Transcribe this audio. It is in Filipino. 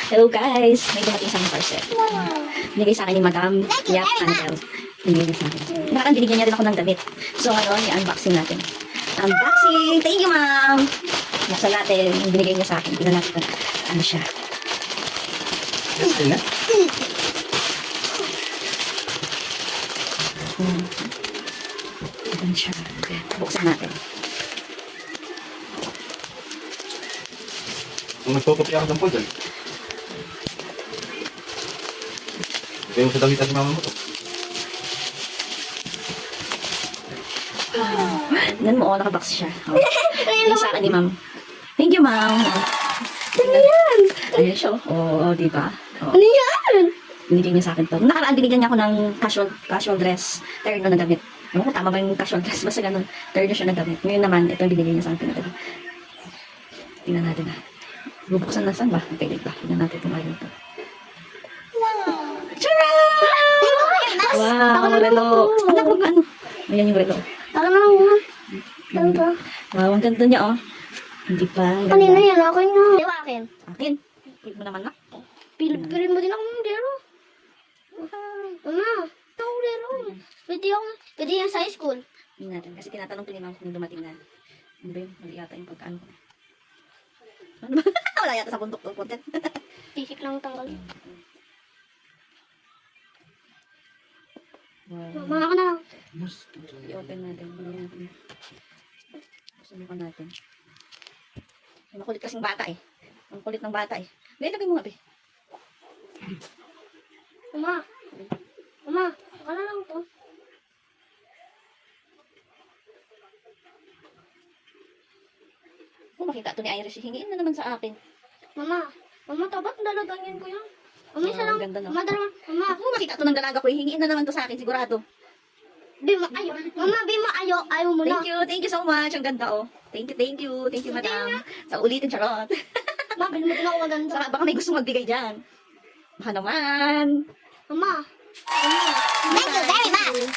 Hello guys! May dumating sa aking parcel. Binigay sa akin ni Madam Yap Antel. Binigay niya sa akin. Nakaraan binigyan niya rin ako ng damit. So ngayon, i-unboxing natin. Unboxing! Thank you, ma'am! Nasa natin, yung binigay niya sa akin. Tingnan natin kung ano siya. Yes, na. Ano siya? Buksan natin. Kung nagpapapaya ako ng po dyan. Kaya mo sa damit at mama mo to. Tingnan mo, nakabox siya. Oh. Yung sa akin ni ma'am. Thank you, ma'am. Ano yan? Ayan siya. Oo, diba? Oh. Ano yan? Binigay niya sa akin to. Nakaraan, binigyan niya ako ng casual dress. Terno na damit. Ano ko, tama ba yung casual dress? Basta ganun. Terno siya na damit. Ngayon naman, ito yung binigay niya sa akin. Tingnan natin ha. Bubuksan na saan ba? Pilit ba? Tingnan natin kung ano ito. Wow, relo. Anak mo ano? Ayan yung relo. Ako na lang. Ganda. Wow, ang ganda niya oh. Hindi pa. Ang Kanina ganda. yan, akin na. Di ba akin? Akin. Pilit mo naman na. Pilip mo din ako ng dero. Mama, ako dero. Pwede yan sa high school. Tingnan natin. Kasi tinatanong ko ni ma'am kung dumating na. Ano ba yun? Mali yata yung pagkaan ko. Ano ba? Wala yata sa bundok to. Content. Tisik lang tanggal. Wow. Mama ka na lang. I-open natin. Bili natin. Subukan natin. Ay, makulit kasing bata eh. Ang kulit ng bata eh. Lagay mo nga be. Mama. Mama, ako na lang to. Kung makita ito ni Iris, hingiin na naman sa akin. Mama, tabat dalaganyan ko yan. Mama, isa Oh, lang. ganda, no? Mama, dalawa. Mama, Kung makita ito ng dalaga ko, hingiin na naman to sa akin, sigurado. Bima, ayaw. Mama, Bima, ayaw mo na. Thank you so much. Ang ganda oh. Thank you, madam. Sa ulitin, charot. Mama, bilhin mo din ako maganda. Saka baka may gusto magbigay dyan. Baka naman. Mama. Thank you very much.